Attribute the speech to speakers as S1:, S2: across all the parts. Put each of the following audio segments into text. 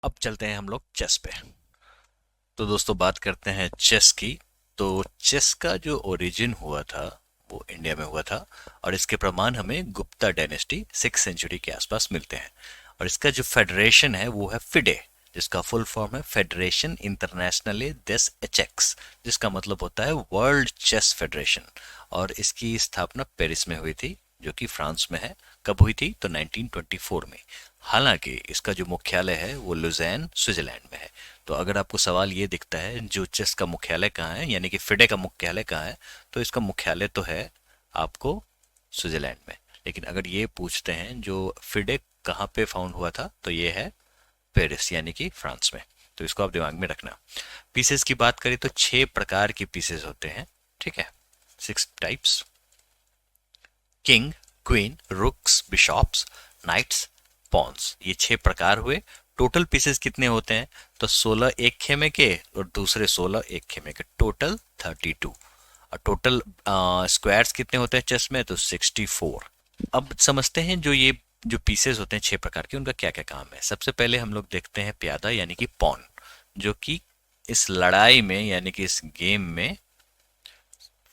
S1: अब चलते हैं हम लोग चेस पे। तो दोस्तों बात करते हैं चेस की। तो चेस का जो ओरिजिन हुआ था वो इंडिया में हुआ था। और इसके प्रमाण हमें गुप्ता डायनेस्टी 6th सेंचुरी के आसपास मिलते हैं। और इसका जो फेडरेशन है वो है फिडे, जिसका फुल फॉर्म है फेडरेशन इंटरनेशनले देस एचेक्स, जिसका मतलब होता है वर्ल्ड चेस फेडरेशन। और इसकी स्थापना पेरिस में हुई थी, जो कि फ्रांस में है। कब हुई थी? तो 1924 में। हालांकि इसका जो मुख्यालय है वो लुज़ैन स्विट्जरलैंड में है। तो अगर आपको सवाल ये दिखता है जो चेस का मुख्यालय कहाँ है, यानी कि फिडे का मुख्यालय कहाँ है, तो इसका मुख्यालय तो है आपको स्विट्जरलैंड में। लेकिन अगर ये पूछते हैं जो फिडे कहाँ पे फाउंड हुआ था, तो ये है पेरिस यानी कि फ्रांस में। तो इसको आप दिमाग में रखना। पीसेस की बात करें तो 6 प्रकार के पीसेस होते हैं। ठीक है, 6 types: king, queen, rooks, bishops, knights, pawns. ये 6 प्रकार हुए। टोटल पीसेस कितने होते हैं? तो 16 एक खेमे के और दूसरे 16 एक खेमे के, टोटल 32। और टोटल स्क्वायर्स कितने होते हैं चेस में? तो 64। अब समझते हैं जो पीसेस होते हैं 6 प्रकार के, उनका क्या क्या काम है। सबसे पहले हम लोग देखते हैं प्यादा यानी कि पॉन, जो कि इस लड़ाई में यानी कि इस गेम में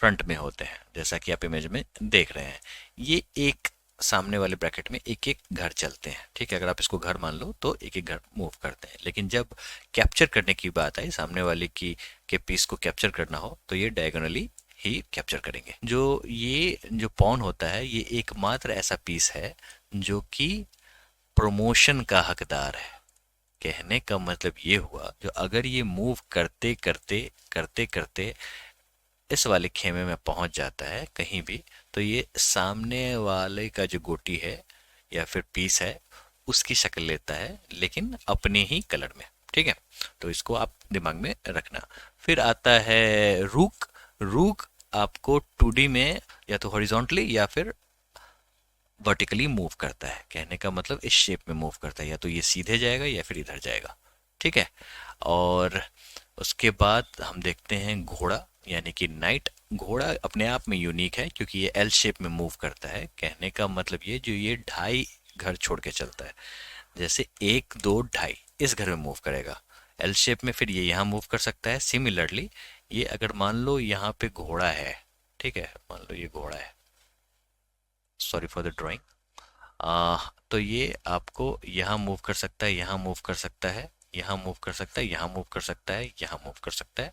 S1: फ्रंट में होते हैं, जैसा कि आप इमेज में देख रहे हैं। ये एक सामने वाले ब्रैकेट में एक एक घर चलते हैं। ठीक है, अगर आप इसको घर मान लो तो एक एक घर मूव करते हैं। लेकिन जब कैप्चर करने की बात आई, सामने वाले की के पीस को कैप्चर करना हो, तो ये डायगोनली ही कैप्चर करेंगे। जो पॉन होता है, ये एकमात्र ऐसा पीस है जो कि प्रमोशन का हकदार है। कहने का मतलब ये हुआ, जो अगर ये मूव करते करते करते करते इस वाले खेमे में पहुंच जाता है कहीं भी, तो ये सामने वाले का जो गोटी है या फिर पीस है उसकी शक्ल लेता है, लेकिन अपने ही कलर में। ठीक है, तो इसको आप दिमाग में रखना। फिर आता है रूक। रूक आपको 2D में या तो हॉरिजॉन्टली या फिर वर्टिकली मूव करता है। कहने का मतलब इस शेप में मूव करता है, या तो ये सीधे जाएगा या फिर इधर जाएगा। ठीक है, और उसके बाद हम देखते हैं घोड़ा यानी कि नाइट। घोड़ा अपने आप में यूनिक है क्योंकि ये एल शेप में मूव करता है। कहने का मतलब ये 2.5 घर छोड़ के चलता है। जैसे 1 2 2.5 इस घर में मूव करेगा एल शेप में, फिर ये यहाँ मूव कर सकता है। सिमिलरली ये अगर मान लो यहाँ पे घोड़ा है, ठीक है, मान लो ये घोड़ा है, सॉरी फॉर द ड्राइंग। तो ये आपको यहाँ मूव कर सकता है, यहाँ मूव कर सकता है, यहाँ मूव कर सकता है, यहाँ मूव कर सकता है, यहाँ मूव कर सकता है।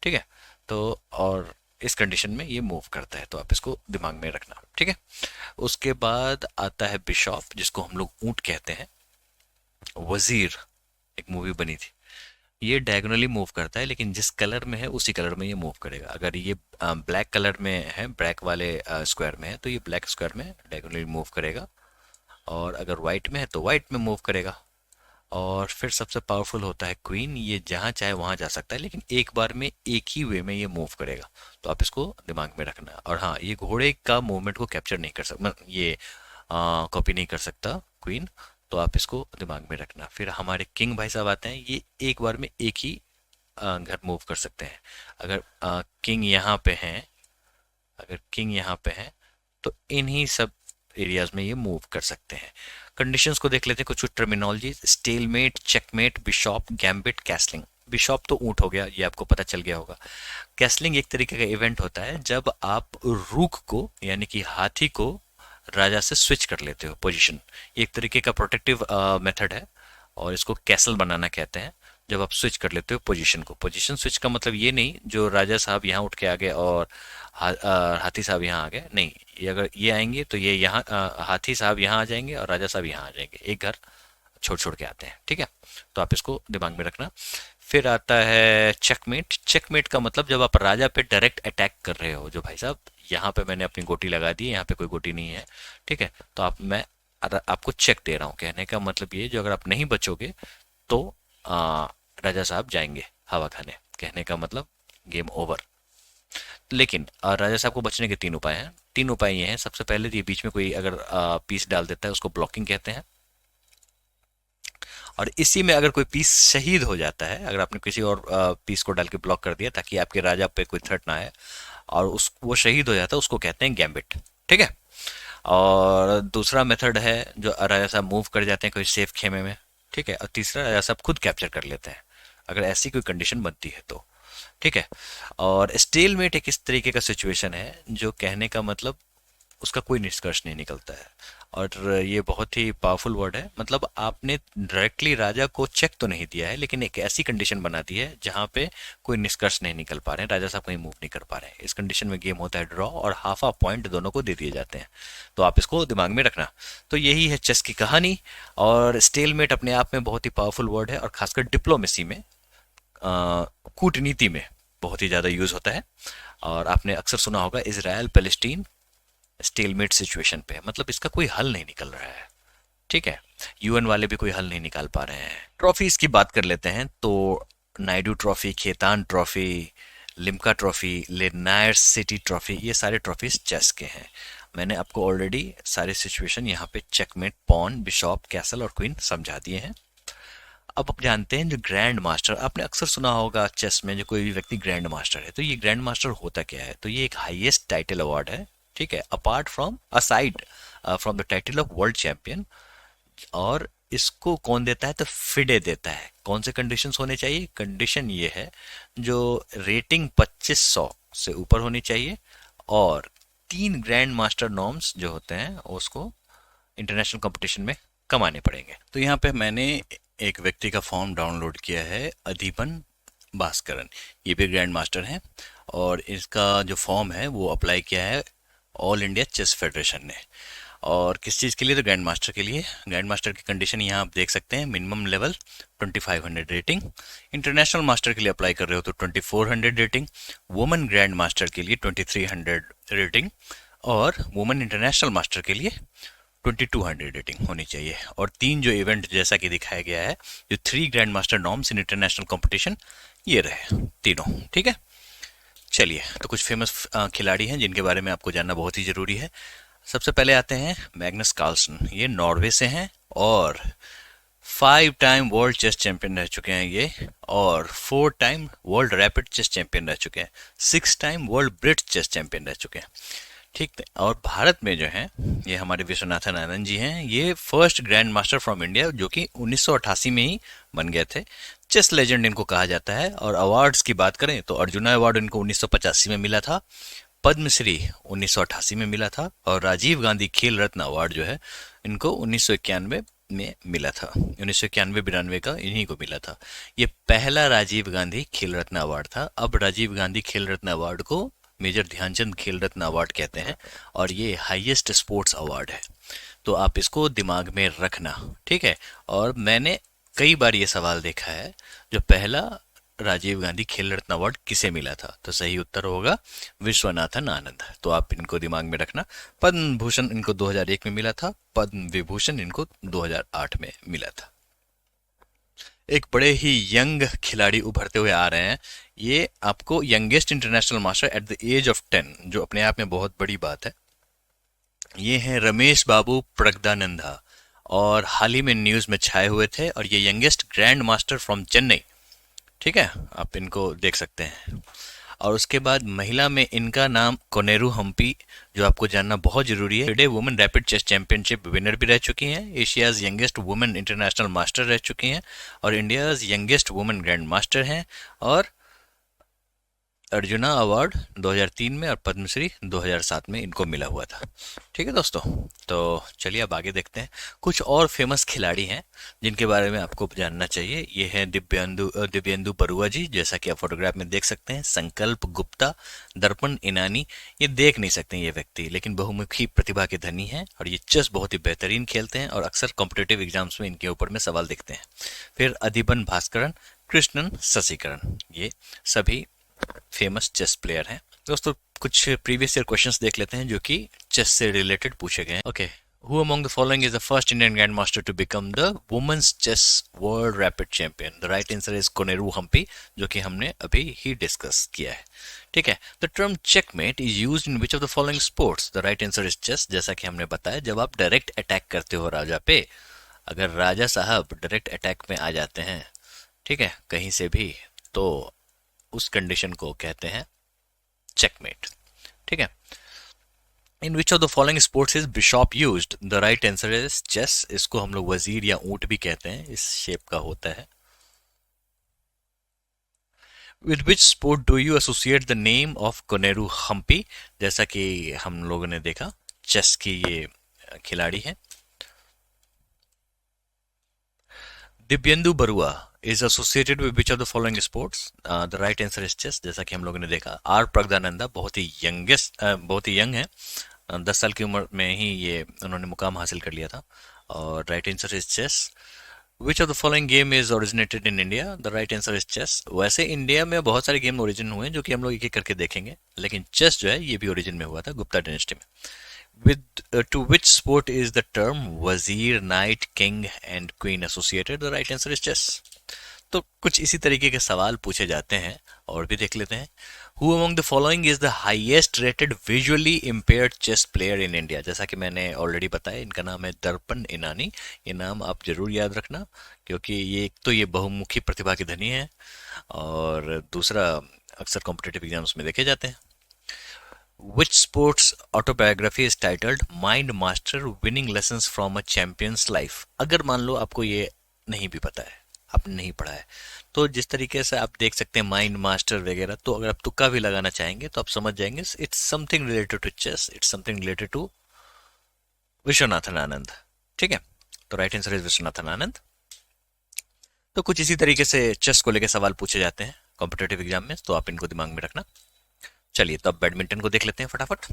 S1: ठीक है, तो और इस कंडीशन में ये मूव करता है, तो आप इसको दिमाग में रखना। ठीक है, उसके बाद आता है बिशॉप, जिसको हम लोग ऊंट कहते हैं। वजीर एक मूवी बनी थी। ये डायगोनली मूव करता है, लेकिन जिस कलर में है उसी कलर में ये मूव करेगा। अगर ये ब्लैक कलर में है, ब्लैक वाले स्क्वायर में है, तो ये ब्लैक स्क्वायर में डायगोनली मूव करेगा। और अगर वाइट में है तो वाइट में मूव करेगा। और फिर सबसे पावरफुल होता है क्वीन। ये जहाँ चाहे वहाँ जा सकता है, लेकिन एक बार में एक ही वे में ये मूव करेगा। तो आप इसको दिमाग में रखना। और हाँ, ये घोड़े का मूवमेंट को कैप्चर नहीं कर सकता, ये कॉपी नहीं कर सकता क्वीन। तो आप इसको दिमाग में रखना। फिर हमारे किंग भाई साहब आते हैं। ये एक बार में एक ही घर मूव कर सकते हैं। अगर किंग यहाँ पे हैं, अगर किंग यहाँ पे हैं, तो इन्हीं सब एरियाज में ये मूव कर सकते हैं। कंडीशंस को देख लेते हैं, कुछ terminology: stalemate, checkmate, Bishop, gambit, castling. Bishop तो ऊंट हो गया, ये आपको पता चल गया होगा। कैसलिंग एक तरीके का इवेंट होता है जब आप रूक को यानी कि हाथी को राजा से स्विच कर लेते हो पोजीशन। ये एक तरीके का प्रोटेक्टिव मेथड है और इसको कैसल बनाना कहते हैं। जब आप स्विच कर लेते हो पोजीशन को, पोजीशन स्विच का मतलब ये नहीं जो राजा साहब यहाँ उठ के आ गए और हाथी साहब यहाँ आ गए, नहीं। ये अगर ये आएंगे तो ये यहाँ हाथी साहब यहाँ आ जाएंगे और राजा साहब यहाँ आ जाएंगे, एक घर छोड़ छोड़ के आते हैं। ठीक है, तो आप इसको दिमाग में रखना। फिर आता है चेकमेट। चेकमेट का मतलब जब आप राजा पे डायरेक्ट अटैक कर रहे हो, जो भाई साहब यहाँ पे मैंने अपनी गोटी लगा दी है, यहाँ पे कोई गोटी नहीं है, ठीक है, तो मैं आपको चेक दे रहा हूँ। कहने का मतलब ये, जो अगर आप नहीं बचोगे तो आ, राजा साहब जाएंगे हवा खाने। कहने का मतलब गेम ओवर। लेकिन राजा साहब को बचने के 3 उपाय हैं। 3 उपाय ये हैं: सबसे पहले तो ये बीच में कोई अगर पीस डाल देता है उसको ब्लॉकिंग कहते हैं। और इसी में अगर कोई पीस शहीद हो जाता है, अगर आपने किसी और पीस को डाल के ब्लॉक कर दिया ताकि आपके राजा पे कोई थ्रेट ना आए, और उस वो शहीद हो जाता है, उसको कहते हैं गैम्बिट। ठीक है, और दूसरा मेथड है जो राजा साहब मूव कर जाते हैं कोई सेफ खेमे में, ठीक है, और तीसरा राजा साहब खुद कैप्चर कर लेते हैं अगर ऐसी कोई कंडीशन बनती है तो। ठीक है, और स्टेलमेट एक इस तरीके का सिचुएशन है जो कहने का मतलब उसका कोई निष्कर्ष नहीं निकलता है। और ये बहुत ही पावरफुल वर्ड है, मतलब आपने डायरेक्टली राजा को चेक तो नहीं दिया है, लेकिन एक ऐसी कंडीशन बना दी है जहां पे कोई निष्कर्ष नहीं निकल पा रहे हैं, राजा साहब कहीं मूव नहीं कर पा रहे हैं। इस कंडीशन में गेम होता है ड्रॉ, और हाफ हाफ पॉइंट दोनों को दे दिए जाते हैं। तो आप इसको दिमाग में रखना। तो यही है चेस की कहानी। और स्टेलमेट अपने आप में बहुत ही पावरफुल वर्ड है, और खासकर डिप्लोमेसी में, कूटनीति में बहुत ही ज़्यादा यूज़ होता है। और आपने अक्सर सुना होगा इसराइल पैलेस्टीन स्टेलमेट सिचुएशन पे, मतलब इसका कोई हल नहीं निकल रहा है। ठीक है, यूएन वाले भी कोई हल नहीं निकाल पा रहे हैं। ट्रॉफीज की बात कर लेते हैं तो Naidu trophy, Khetan trophy, Limca trophy, लेनायर सिटी ट्रॉफी, ये सारे ट्रॉफीज चेस के हैं। मैंने आपको ऑलरेडी सारे सिचुएशन यहाँ पे चेकमेट, पॉन, बिशॉप, कैसल और क्वीन समझा दिए हैं। अब आप जानते हैं जो ग्रैंड मास्टर, आपने अक्सर सुना होगा चेस में जो कोई भी व्यक्ति ग्रैंड मास्टर है, तो ये ग्रैंड मास्टर होता क्या है? तो ये एक हाईएस्ट टाइटल अवार्ड है। ठीक है, apart from aside from the title of world champion. और इसको कौन देता है? तो फिडे देता है। कौन से कंडीशंस होने चाहिए? कंडीशन ये है जो रेटिंग 2500 से ऊपर होनी चाहिए, और 3 ग्रैंड मास्टर नॉर्म्स जो होते हैं उसको इंटरनेशनल कंपटीशन में कमाने पड़ेंगे। तो यहाँ पे मैंने एक व्यक्ति का फॉर्म डाउनलोड किया है, अधिपन भास्करन। ये भी ग्रैंड मास्टर हैं, और इसका जो फॉर्म है वो अप्लाई किया है ऑल इंडिया चेस फेडरेशन ने। और किस चीज़ के लिए? तो ग्रैंड मास्टर के लिए। ग्रैंड मास्टर की कंडीशन यहाँ आप देख सकते हैं, minimum level 2500 rating. International master के लिए अप्लाई कर रहे हो तो 2400 रेटिंग। वुमेन ग्रैंड मास्टर के लिए 2300 रेटिंग, और वुमेन इंटरनेशनल मास्टर के लिए 2200 रेटिंग होनी चाहिए। और 3 जो इवेंट जैसा कि दिखाया गया है, जो 3 grand master norms in international competition, ये रहे तीनों। ठीक है, चलिए तो कुछ फेमस खिलाड़ी हैं जिनके बारे में आपको जानना बहुत ही जरूरी है। सबसे पहले आते हैं मैग्नस कार्लसन। ये नॉर्वे से हैं, और 5 टाइम वर्ल्ड चेस चैंपियन रह चुके हैं ये, और 4 time world rapid chess champion रह चुके हैं, 6 time world blitz chess champion रह चुके हैं। ठीक है, और भारत में जो है ये हमारे विश्वनाथन आनंद जी हैं। ये first grand master from India, जो कि 1988 में ही बन गए थे। चेस लेजेंड इनको कहा जाता है। और अवार्ड्स की बात करें तो अर्जुना अवार्ड इनको 1985 में मिला था, पद्मश्री 1988 में मिला था, और राजीव गांधी खेल रत्न अवार्ड जो है इनको 1991 में मिला था। 1991-92 का इन्हीं को मिला था। ये पहला राजीव गांधी खेल रत्न अवार्ड था। अब राजीव गांधी खेल रत्न अवार्ड को मेजर ध्यानचंद खेल रत्न अवार्ड कहते हैं, और ये हाईएस्ट स्पोर्ट्स अवार्ड है। तो आप इसको दिमाग में रखना। ठीक है, और मैंने कई बार ये सवाल देखा है, जो पहला राजीव गांधी खेल रत्न अवार्ड किसे मिला था? तो सही उत्तर होगा विश्वनाथन आनंद। तो आप इनको दिमाग में रखना। पद्म भूषण इनको 2001 में मिला था, पद्म विभूषण इनको 2008 में मिला था। एक बड़े ही यंग खिलाड़ी उभरते हुए आ रहे हैं। ये आपको youngest international master at the age of 10, जो अपने आप में बहुत बड़ी बात है। ये हैं रमेश बाबू प्रगदानंदा, और हाल ही में न्यूज में छाए हुए थे, और ये youngest grand master from Chennai. ठीक है, आप इनको देख सकते हैं। और उसके बाद महिला में इनका नाम कोनेरू हम्पी, जो आपको जानना बहुत जरूरी है। Today women rapid chess championship winner भी रह चुकी हैं, Asia's youngest women international master रह चुकी हैं, और India's youngest women grand master हैं, और अर्जुना अवार्ड 2003 में और पद्मश्री 2007 में इनको मिला हुआ था। ठीक है दोस्तों, तो चलिए अब आगे देखते हैं। कुछ और फेमस खिलाड़ी हैं जिनके बारे में आपको जानना चाहिए। ये है दिव्येंदु बरुआ जी, जैसा कि आप फोटोग्राफ में देख सकते हैं। संकल्प गुप्ता, दर्पण इनानी, ये देख नहीं सकते ये व्यक्ति, लेकिन बहुमुखी प्रतिभा के धनी हैं, और ये चेस बहुत ही बेहतरीन खेलते हैं, और अक्सर कॉम्पिटेटिव एग्जाम्स में इनके ऊपर में सवाल दिखते हैं। फिर अधिबन भास्करन, कृष्णन शशिकरण, ये सभी फेमस चेस प्लेयर हैं। दोस्तों कुछ प्रीवियस ईयर क्वेश्चंस देख लेते हैं जो कि चेस से रिलेटेड पूछे गए हैं। Okay, who among the following is the first Indian grand master to become the women's chess world rapid champion? The right answer is Koneru Humpy, जो कि हमने अभी ही डिस्कस किया है। ठीक है, the term checkmate is used in which of the following sports? The right answer is chess, जैसा कि हमने बताया। जब आप डायरेक्ट अटैक करते हो राजा पे, अगर राजा साहब डायरेक्ट अटैक में आ जाते हैं, ठीक है, कहीं से भी, तो उस कंडीशन को कहते हैं चेकमेट। ठीक है, in which of the following sports is bishop used? The right answer is chess. इसको हम लोग वजीर या ऊंट भी कहते हैं, इस शेप का होता है। With which sport do you associate the name of Koneru Humpy? जैसा कि हम लोगों ने देखा, चेस की ये खिलाड़ी है। Dibyendu Barua is associated with which of the following sports? The right answer is chess, जैसा कि हम लोगों ने देखा। आर प्रगदानंदा बहुत ही यंग है, 10 साल की उम्र में ही ये उन्होंने मुकाम हासिल कर लिया था। और right answer is chess. Which of the following game is originated in India? The right answer is chess. वैसे इंडिया में बहुत सारे गेम ओरिजिन हुए हैं जो कि हम लोग एक एक करके देखेंगे, लेकिन चेस जो है ये भी ओरिजिन में हुआ था गुप्ता डायनेस्टी में। With to which sport is the term wazir, knight, king and queen associated? The right answer is chess. तो कुछ इसी तरीके के सवाल पूछे जाते हैं, और भी देख लेते हैं। Who among the following is the highest rated visually impaired chess player in India? जैसा कि मैंने ऑलरेडी बताया, इनका नाम है दर्पण इनानी। ये नाम आप जरूर याद रखना, क्योंकि ये एक तो ये बहुमुखी प्रतिभा के धनी है, और दूसरा अक्सर कॉम्पिटेटिव एग्जाम्स में देखे जाते हैं। Which sports autobiography is titled Mind Master Winning Lessons from a Champion's Life? अगर मान लो आपको ये नहीं भी पता है, आपने नहीं पढ़ा है, तो जिस तरीके से आप देख सकते हैं माइंड मास्टर वगैरह, तो अगर आप तुक्का भी लगाना चाहेंगे तो आप समझ जाएंगे it's something related to chess, it's something related to Viswanathan Anand. ठीक है, तो right answer is Viswanathan Anand. तो कुछ इसी तरीके से चेस को लेकर सवाल पूछे जाते हैं कॉम्पिटेटिव एग्जाम में, तो आप इनको दिमाग में रखना। चलिए, तो अब बैडमिंटन को देख लेते हैं फटाफट।